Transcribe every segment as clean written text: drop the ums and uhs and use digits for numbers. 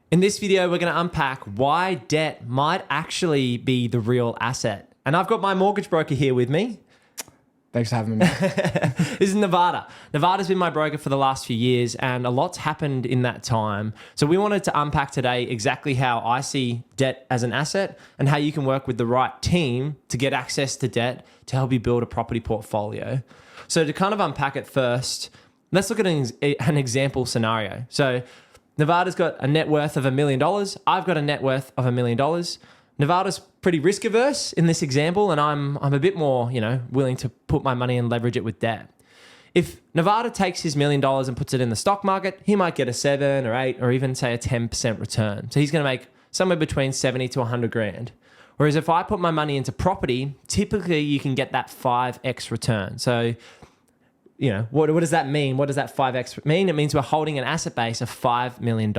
In this video, we're going to unpack why debt might actually be the real asset. And I've got my mortgage broker here with me. Thanks for having me. This is Nevada. Nevada's been my broker for the last few years, and a lot's happened in that time. So we wanted to unpack today exactly how I see debt as an asset and how you can work with the right team to get access to debt to help you build a property portfolio. So to kind of unpack it first, let's look at an example scenario. So Nevada's got a net worth of $1 million. I've got a net worth of $1 million. Nevada's pretty risk averse in this example, and I'm a bit more, willing to put my money and leverage it with debt. If Nevada takes his $1 million and puts it in the stock market, he might get a 7 or 8 or even say a 10% return. So he's going to make somewhere between 70 to 100 grand. Whereas if I put my money into property, typically you can get that 5x return. So what does that mean? What does that 5x mean? It means we're holding an asset base of $5 million.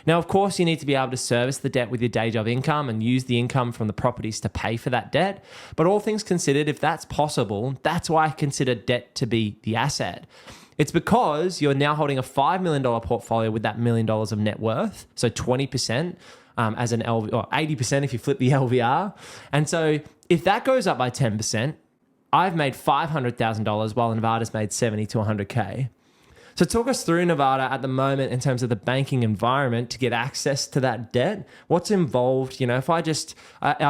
Now, of course, you need to be able to service the debt with your day job income and use the income from the properties to pay for that debt. But all things considered, if that's possible, that's why I consider debt to be the asset. It's because you're now holding a $5 million portfolio with that $1 million of net worth, so 20% as an LV, or 80% if you flip the LVR. And so if that goes up by 10%, I've made $500,000 while Nevada's made 70 to 100K. So talk us through Nevada at the moment in terms of the banking environment to get access to that debt. What's involved? If I've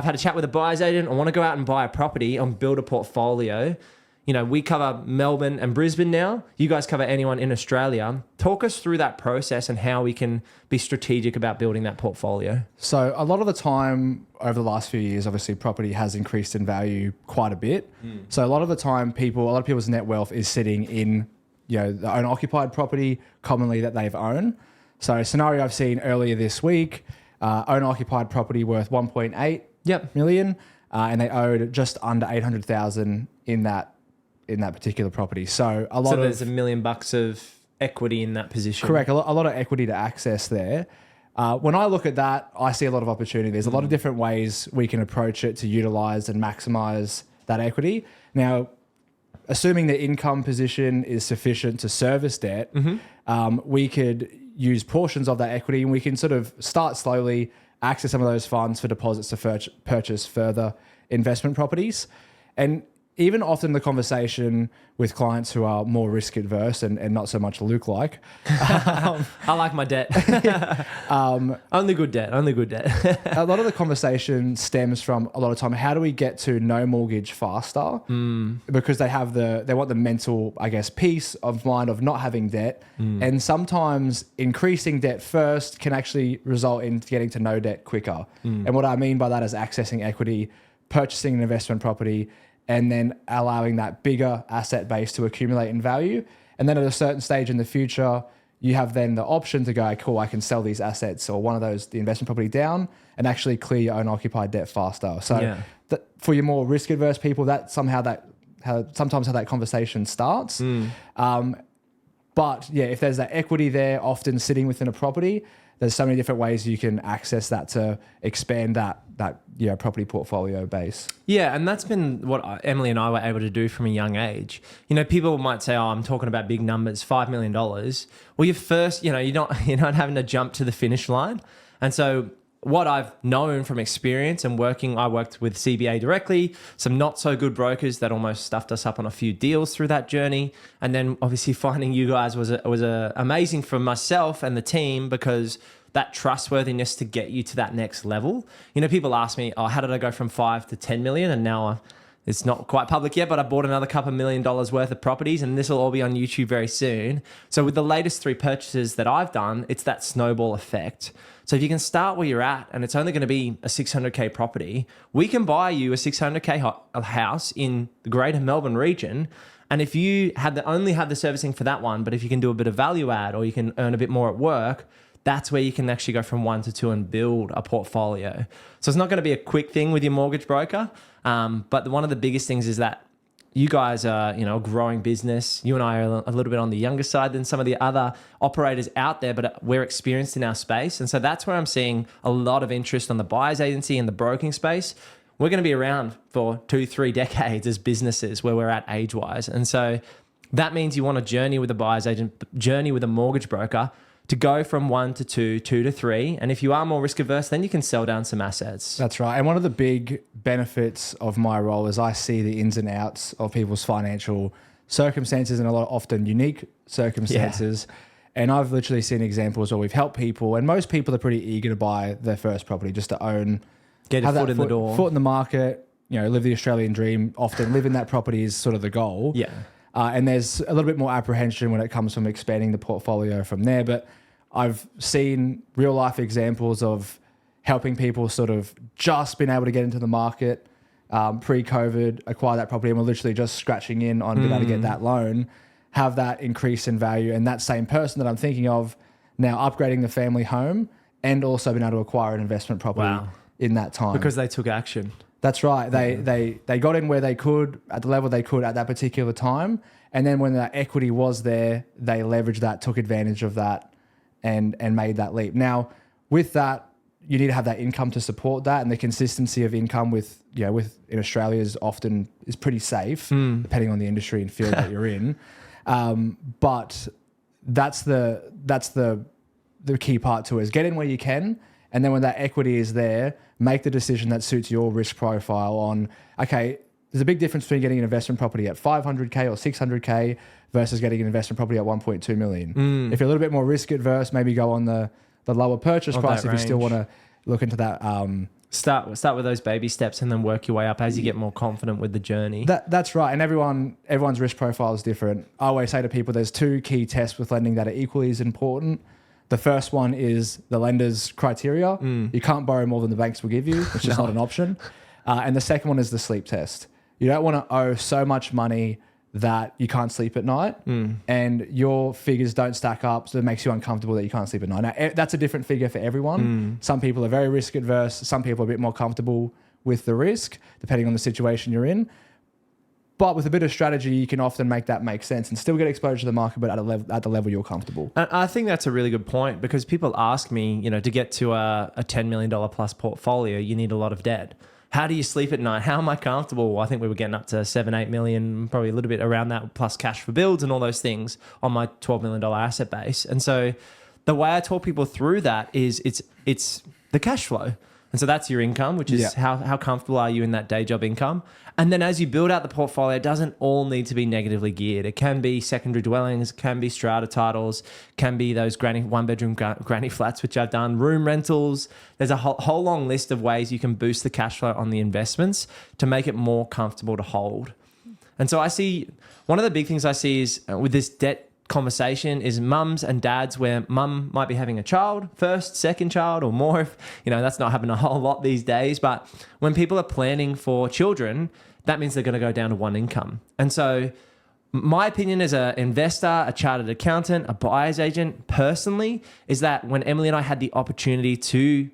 had a chat with a buyer's agent, I want to go out and buy a property and build a portfolio. We cover Melbourne and Brisbane now. You guys cover anyone in Australia. Talk us through that process and how we can be strategic about building that portfolio. So a lot of the time over the last few years, obviously property has increased in value quite a bit. So a lot of the time a lot of people's net wealth is sitting in, the owner occupied property commonly that they've owned. So a scenario I've seen earlier this week, owner occupied property worth 1.8 million, and they owed just under 800,000 in that particular property. So there's $1 million of equity in that position. Correct. A lot of equity to access there. When I look at that, I see a lot of opportunity. There's a lot of different ways we can approach it to utilize and maximize that equity. Now, assuming the income position is sufficient to service debt, we could use portions of that equity and we can sort of start slowly, access some of those funds for deposits to purchase further investment properties. And even often the conversation with clients who are more risk adverse and not so much Luke-like. I like my debt. Only good debt. A lot of the conversation stems from a lot of time, how do we get to no mortgage faster? Because they want the mental, peace of mind of not having debt. And sometimes increasing debt first can actually result in getting to no debt quicker. And what I mean by that is accessing equity, purchasing an investment property, and then allowing that bigger asset base to accumulate in value. And then at a certain stage in the future, you have then the option to go, cool, I can sell these assets or one of those, the investment property down and actually clear your own occupied debt faster. So for your more risk adverse people, that's sometimes how that conversation starts. But if there's that equity there often sitting within a property, there's so many different ways you can access that to expand that property portfolio base. Yeah, and that's been what Emily and I were able to do from a young age. People might say, "Oh, I'm talking about big numbers, $5 million." Well, you're not having to jump to the finish line. And so what I've known from experience and I worked with CBA directly, some not so good brokers that almost stuffed us up on a few deals through that journey. And then obviously finding you guys was amazing for myself and the team because that trustworthiness to get you to that next level. People ask me, "Oh, how did I go from 5 to 10 million?" And now it's not quite public yet, but I bought another couple $1 million worth of properties and this will all be on YouTube very soon. So with the latest 3 purchases that I've done, it's that snowball effect. So if you can start where you're at and it's only going to be a 600K property, we can buy you a 600K house in the greater Melbourne region. And if you only have the servicing for that one, but if you can do a bit of value add or you can earn a bit more at work, that's where you can actually go from 1 to 2 and build a portfolio. So it's not going to be a quick thing with your mortgage broker. But one of the biggest things is that you guys are, a growing business. You and I are a little bit on the younger side than some of the other operators out there, but we're experienced in our space. And so that's where I'm seeing a lot of interest on the buyer's agency and the broking space. We're going to be around for 2-3 decades as businesses where we're at age-wise. And so that means you want to journey with a buyer's agent, journey with a mortgage broker to go from 1 to 2, 2 to 3. And if you are more risk averse, then you can sell down some assets. That's right. And one of the big benefits of my role is I see the ins and outs of people's financial circumstances, and a lot of often unique circumstances. Yeah. And I've literally seen examples where we've helped people, and most people are pretty eager to buy their first property, just to own, get a foot in the door, foot in the market, live the Australian dream. Often live in that property is sort of the goal. Yeah. And there's a little bit more apprehension when it comes from expanding the portfolio from there. But I've seen real life examples of helping people sort of just been able to get into the market pre-COVID, acquire that property, and we're literally just scratching in on being able to get that loan, have that increase in value. And that same person that I'm thinking of now upgrading the family home and also being able to acquire an investment property in that time. Because they took action. That's right. They got in where they could, at the level they could at that particular time. And then when that equity was there, they leveraged that, took advantage of that, and made that leap. Now, with that, you need to have that income to support that, and the consistency of income with in Australia is pretty safe, depending on the industry and field that you're in. But that's the key part to it, is get in where you can, and then when that equity is there, make the decision that suits your risk profile on, okay, there's a big difference between getting an investment property at 500K or 600K versus getting an investment property at 1.2 million. If you're a little bit more risk adverse, maybe go on the lower purchase price if you still want to look into that. Start with those baby steps and then work your way up as you get more confident with the journey. That's right. And everyone's risk profile is different. I always say to people, there's two key tests with lending that are equally as important. The first one is the lender's criteria. You can't borrow more than the banks will give you, which is not an option. And the second one is the sleep test. You don't want to owe so much money that you can't sleep at night and your figures don't stack up, so it makes you uncomfortable that you can't sleep at night. Now, that's a different figure for everyone. Some people are very risk adverse. Some people are a bit more comfortable with the risk, depending on the situation you're in. But with a bit of strategy, you can often make that make sense and still get exposure to the market, but at the level you're comfortable. And I think that's a really good point, because people ask me, to get to a $10 million plus portfolio, you need a lot of debt. How do you sleep at night? How am I comfortable? I think we were getting up to 7, 8 million, probably a little bit around that, plus cash for builds and all those things on my $12 million asset base. And so the way I talk people through that is it's the cash flow. And so that's your income, which is how comfortable are you in that day job income? And then as you build out the portfolio, it doesn't all need to be negatively geared. It can be secondary dwellings, can be strata titles, can be those one-bedroom granny flats, which I've done, room rentals. There's a whole long list of ways you can boost the cash flow on the investments to make it more comfortable to hold. And so I see, one of the big things I see is with this debt conversation is mums and dads, where mum might be having a child, first, second child, or more. If, that's not happening a whole lot these days. But when people are planning for children, that means they're going to go down to one income. And so my opinion as an investor, a chartered accountant, a buyer's agent, personally, is that when Emily and I had the opportunity to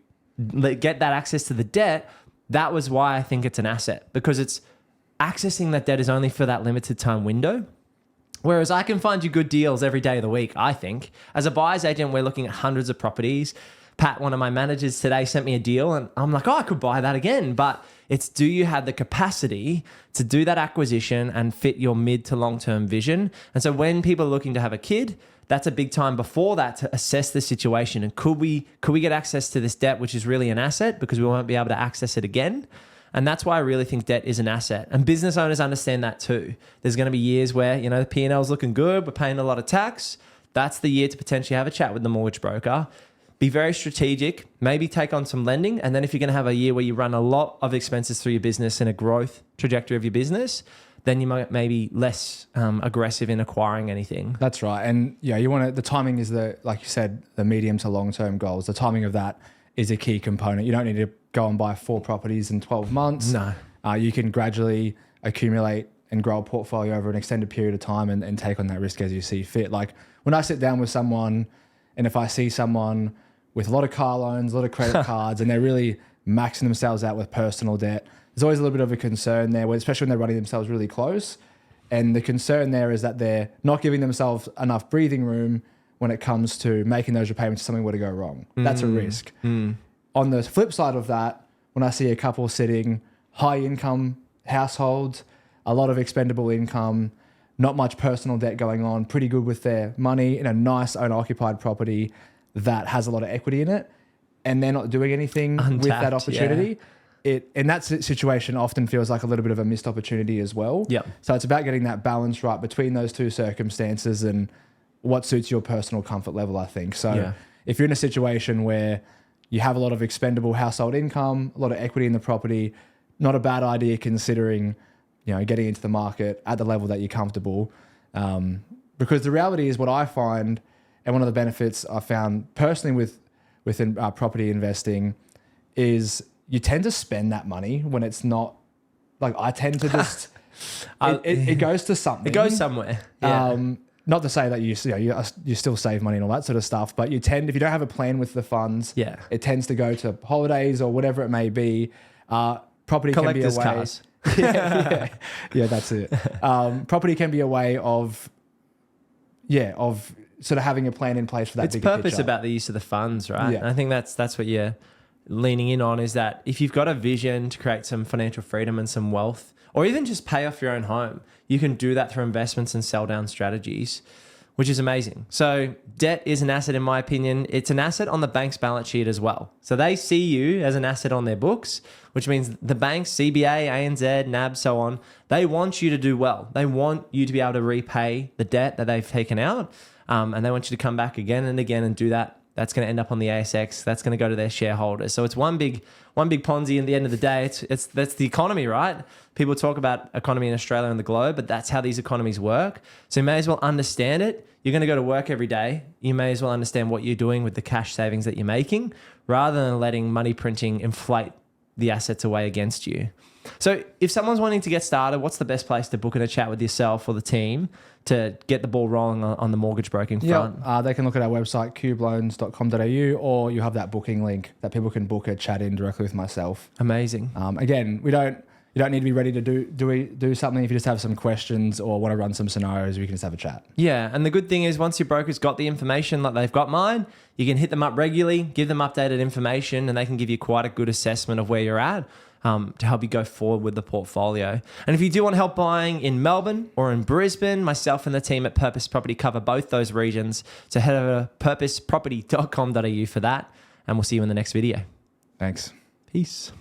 get that access to the debt, that was why I think it's an asset, because it's accessing that debt is only for that limited time window. Whereas I can find you good deals every day of the week, I think. As a buyer's agent, we're looking at hundreds of properties. Pat, one of my managers today, sent me a deal and I'm like, I could buy that again. But it's, do you have the capacity to do that acquisition and fit your mid to long-term vision? And so when people are looking to have a kid, that's a big time before that to assess the situation. And could we get access to this debt, which is really an asset, because we won't be able to access it again? And that's why I really think debt is an asset. And business owners understand that too. There's going to be years where, the P&L is looking good, we're paying a lot of tax. That's the year to potentially have a chat with the mortgage broker. Be very strategic, maybe take on some lending. And then if you're going to have a year where you run a lot of expenses through your business and a growth trajectory of your business, then you might maybe less aggressive in acquiring anything. That's right. And you want to, the timing is like you said, the medium to long-term goals. The timing of that is a key component. You don't need to go and buy 4 properties in 12 months. No. You can gradually accumulate and grow a portfolio over an extended period of time and take on that risk as you see fit. Like when I sit down with someone, and if I see someone with a lot of car loans, a lot of credit cards, and they're really maxing themselves out with personal debt, there's always a little bit of a concern there, especially when they're running themselves really close. And the concern there is that they're not giving themselves enough breathing room when it comes to making those repayments if something were to go wrong. That's a risk. On the flip side of that, when I see a couple sitting, high income households, a lot of expendable income, not much personal debt going on, pretty good with their money in a nice owner-occupied property that has a lot of equity in it, and they're not doing anything with that opportunity. It in that situation often feels like a little bit of a missed opportunity as well. Yep. So it's about getting that balance right between those two circumstances and what suits your personal comfort level, I think. So if you're in a situation where you have a lot of expendable household income, a lot of equity in the property, not a bad idea considering, getting into the market at the level that you're comfortable. Because the reality is what I find, and one of the benefits I found personally within property investing is you tend to spend that money when it's not, like I tend to just, it goes to something. It goes somewhere. Yeah. Not to say that you still save money and all that sort of stuff, but you tend, if you don't have a plan with the funds, it tends to go to holidays or whatever it may be. Property Collectors' can be a way. cars. Yeah, that's it. Property can be a way of sort of having a plan in place for that. It's bigger purpose picture. about the use of the funds, right? Yeah. And I think that's what you're leaning in on, is that if you've got a vision to create some financial freedom and some wealth, or even just pay off your own home, you can do that through investments and sell down strategies, which is amazing. So debt is an asset, in my opinion. It's an asset on the bank's balance sheet as well. So they see you as an asset on their books, which means the banks, CBA, ANZ, NAB, so on, they want you to do well. They want you to be able to repay the debt that they've taken out. And they want you to come back again and again and do that. That's going to end up on the ASX. That's going to go to their shareholders. So it's one big Ponzi. At the end of the day, that's the economy, right? People talk about economy in Australia and the globe, but that's how these economies work. So you may as well understand it. You're going to go to work every day. You may as well understand what you're doing with the cash savings that you're making, rather than letting money printing inflate the assets away against you. So if someone's wanting to get started, what's the best place to book in a chat with yourself or the team to get the ball rolling on the mortgage broking front? They can look at our website, cubeloans.com.au, or you have that booking link that people can book a chat in directly with myself. Amazing. Again, you don't need to be ready to do something. If you just have some questions or want to run some scenarios, we can just have a chat. Yeah, and the good thing is once your broker's got the information like they've got mine, you can hit them up regularly, give them updated information, and they can give you quite a good assessment of where you're at. To help you go forward with the portfolio. And if you do want help buying in Melbourne or in Brisbane, myself and the team at Purpose Property cover both those regions. So head over to purposeproperty.com.au for that, and we'll see you in the next video. Thanks. Peace.